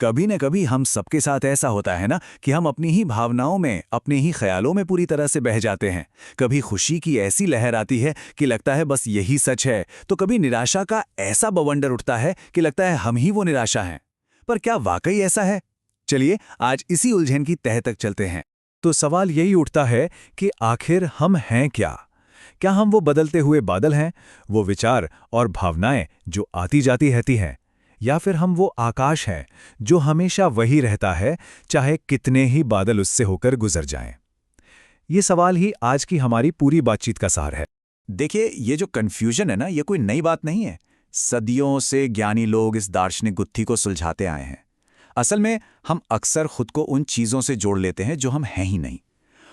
कभी न कभी हम सबके साथ ऐसा होता है ना कि हम अपनी ही भावनाओं में, अपने ही ख्यालों में पूरी तरह से बह जाते हैं। कभी खुशी की ऐसी लहर आती है कि लगता है बस यही सच है, तो कभी निराशा का ऐसा बवंडर उठता है कि लगता है हम ही वो निराशा हैं। पर क्या वाकई ऐसा है? चलिए आज इसी उलझन की तह तक चलते हैं। तो सवाल यही उठता है कि आखिर हम हैं क्या? क्या हम वो बदलते हुए बादल हैं, वो विचार और भावनाएं जो आती जाती रहती हैं? या फिर हम वो आकाश हैं जो हमेशा वही रहता है, चाहे कितने ही बादल उससे होकर गुजर जाएं? ये सवाल ही आज की हमारी पूरी बातचीत का सार है। देखिए, ये जो कन्फ्यूजन है ना, ये कोई नई बात नहीं है। सदियों से ज्ञानी लोग इस दार्शनिक गुत्थी को सुलझाते आए हैं। असल में हम अक्सर खुद को उन चीज़ों से जोड़ लेते हैं जो हम हैं ही नहीं।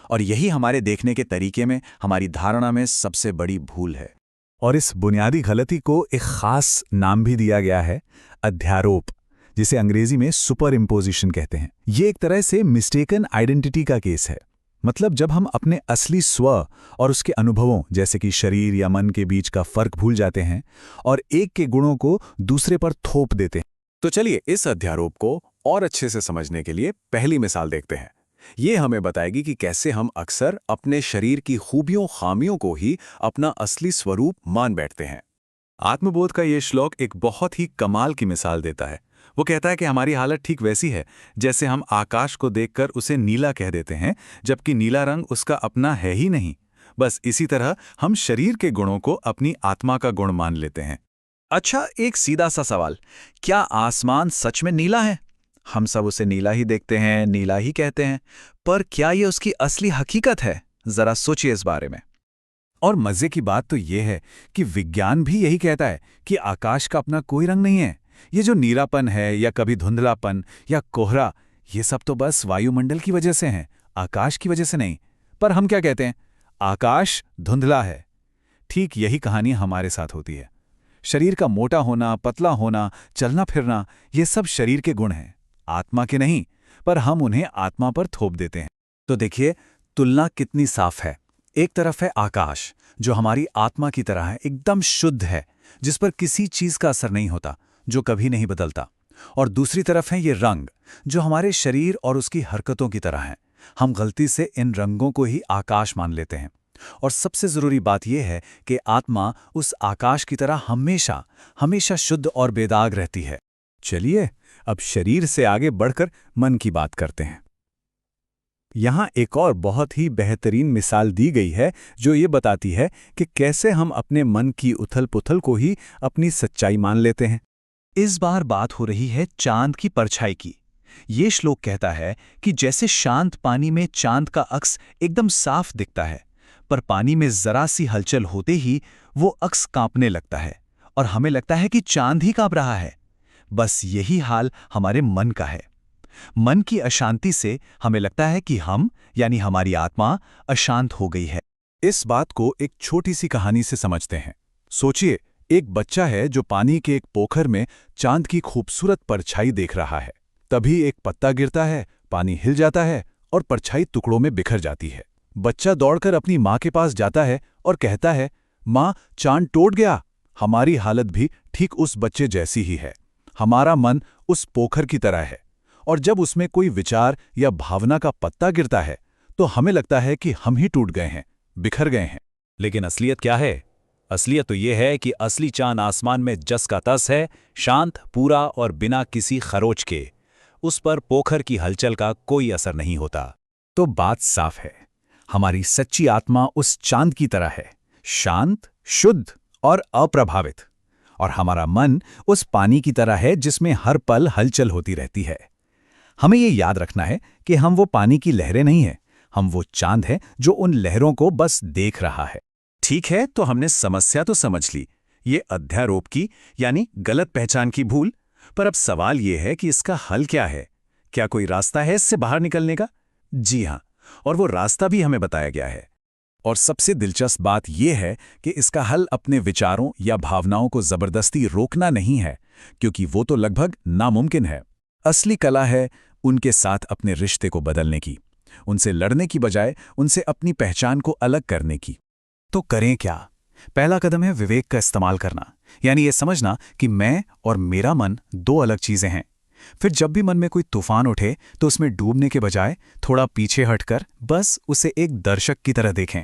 और यही हमारे देखने के तरीके में, हमारी धारणा में सबसे बड़ी भूल है। और इस बुनियादी गलती को एक खास नाम भी दिया गया है, अध्यारोप, जिसे अंग्रेजी में सुपर इम्पोजिशन कहते हैं। ये एक तरह से मिस्टेकन आइडेंटिटी का केस है। मतलब जब हम अपने असली स्व और उसके अनुभवों जैसे कि शरीर या मन के बीच का फर्क भूल जाते हैं और एक के गुणों को दूसरे पर थोप देते हैं। तो चलिए इस अध्यारोप को और अच्छे से समझने के लिए पहली मिसाल देखते हैं। ये हमें बताएगी कि कैसे हम अक्सर अपने शरीर की खूबियों खामियों को ही अपना असली स्वरूप मान बैठते हैं। आत्मबोध का ये श्लोक एक बहुत ही कमाल की मिसाल देता है। वो कहता है कि हमारी हालत ठीक वैसी है जैसे हम आकाश को देखकर उसे नीला कह देते हैं, जबकि नीला रंग उसका अपना है ही नहीं। बस इसी तरह हम शरीर के गुणों को अपनी आत्मा का गुण मान लेते हैं। अच्छा, एक सीधा सा सवाल, क्या आसमान सच में नीला है? हम सब उसे नीला ही देखते हैं, नीला ही कहते हैं, पर क्या ये उसकी असली हकीकत है? जरा सोचिए इस बारे में। और मजे की बात तो ये है कि विज्ञान भी यही कहता है कि आकाश का अपना कोई रंग नहीं है। ये जो नीलापन है या कभी धुंधलापन या कोहरा, ये सब तो बस वायुमंडल की वजह से हैं, आकाश की वजह से नहीं। पर हम क्या कहते हैं? आकाश धुंधला है। ठीक यही कहानी हमारे साथ होती है। शरीर का मोटा होना, पतला होना, चलना फिरना, ये सब शरीर के गुण हैं, आत्मा के नहीं, पर हम उन्हें आत्मा पर थोप देते हैं। तो देखिए, तुलना कितनी साफ है। एक तरफ है आकाश, जो हमारी आत्मा की तरह है, एकदम शुद्ध है, जिस पर किसी चीज का असर नहीं होता, जो कभी नहीं बदलता। और दूसरी तरफ है ये रंग, जो हमारे शरीर और उसकी हरकतों की तरह हैं। हम गलती से इन रंगों को ही आकाश मान लेते हैं। और सबसे जरूरी बात यह है कि आत्मा उस आकाश की तरह हमेशा हमेशा शुद्ध और बेदाग रहती है। चलिए अब शरीर से आगे बढ़कर मन की बात करते हैं। यहाँ एक और बहुत ही बेहतरीन मिसाल दी गई है जो ये बताती है कि कैसे हम अपने मन की उथल-पुथल को ही अपनी सच्चाई मान लेते हैं। इस बार बात हो रही है चांद की परछाई की। ये श्लोक कहता है कि जैसे शांत पानी में चांद का अक्स एकदम साफ दिखता है, पर पानी में जरा सी हलचल होते ही वो अक्स कांपने लगता है और हमें लगता है कि चांद ही कांप रहा है। बस यही हाल हमारे मन का है। मन की अशांति से हमें लगता है कि हम यानी हमारी आत्मा अशांत हो गई है। इस बात को एक छोटी सी कहानी से समझते हैं। सोचिए, एक बच्चा है जो पानी के एक पोखर में चांद की खूबसूरत परछाई देख रहा है। तभी एक पत्ता गिरता है, पानी हिल जाता है और परछाई टुकड़ों में बिखर जाती है। बच्चा दौड़कर अपनी माँ के पास जाता है और कहता है, माँ, चांद टूट गया। हमारी हालत भी ठीक उस बच्चे जैसी ही है। हमारा मन उस पोखर की तरह है, और जब उसमें कोई विचार या भावना का पत्ता गिरता है तो हमें लगता है कि हम ही टूट गए हैं, बिखर गए हैं। लेकिन असलियत क्या है? असलियत तो ये है कि असली चांद आसमान में जस का तस है, शांत, पूरा और बिना किसी खरोच के। उस पर पोखर की हलचल का कोई असर नहीं होता। तो बात साफ है, हमारी सच्ची आत्मा उस चांद की तरह है, शांत, शुद्ध और अप्रभावित। और हमारा मन उस पानी की तरह है जिसमें हर पल हलचल होती रहती है। हमें ये याद रखना है कि हम वो पानी की लहरें नहीं हैं, हम वो चांद हैं जो उन लहरों को बस देख रहा है। ठीक है, तो हमने समस्या तो समझ ली, ये अध्यारोप की यानी गलत पहचान की भूल। पर अब सवाल ये है कि इसका हल क्या है? क्या कोई रास्ता है इससे बाहर निकलने का? जी हाँ, और वो रास्ता भी हमें बताया गया है। और सबसे दिलचस्प बात यह है कि इसका हल अपने विचारों या भावनाओं को जबरदस्ती रोकना नहीं है, क्योंकि वो तो लगभग नामुमकिन है। असली कला है उनके साथ अपने रिश्ते को बदलने की, उनसे लड़ने की बजाय उनसे अपनी पहचान को अलग करने की। तो करें क्या? पहला कदम है विवेक का इस्तेमाल करना, यानी ये समझना कि मैं और मेरा मन दो अलग चीजें हैं। फिर जब भी मन में कोई तूफान उठे तो उसमें डूबने के बजाय थोड़ा पीछे हटकर बस उसे एक दर्शक की तरह देखें।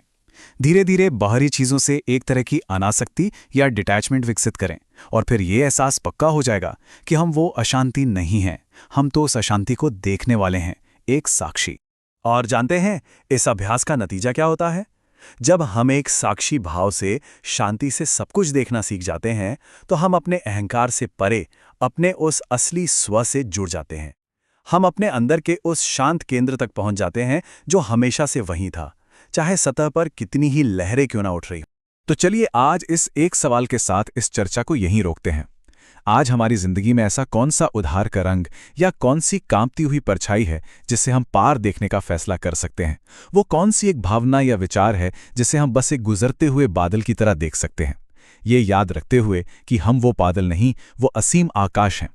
धीरे धीरे बाहरी चीजों से एक तरह की अनासक्ति या डिटैचमेंट विकसित करें, और फिर ये एहसास पक्का हो जाएगा कि हम वो अशांति नहीं हैं, हम तो उस अशांति को देखने वाले हैं, एक साक्षी। और जानते हैं इस अभ्यास का नतीजा क्या होता है? जब हम एक साक्षी भाव से शांति से सब कुछ देखना सीख जाते हैं तो हम अपने अहंकार से परे अपने उस असली स्व से जुड़ जाते हैं। हम अपने अंदर के उस शांत केंद्र तक पहुंच जाते हैं जो हमेशा से वहीं था, चाहे सतह पर कितनी ही लहरें क्यों ना उठ रही। तो चलिए आज इस एक सवाल के साथ इस चर्चा को यहीं रोकते हैं। आज हमारी जिंदगी में ऐसा कौन सा उधार का रंग या कौन सी कांपती हुई परछाई है जिसे हम पार देखने का फैसला कर सकते हैं? वो कौन सी एक भावना या विचार है जिसे हम बस एक गुजरते हुए बादल की तरह देख सकते हैं? ये याद रखते हुए कि हम वो बादल नहीं, वो असीम आकाश हैं।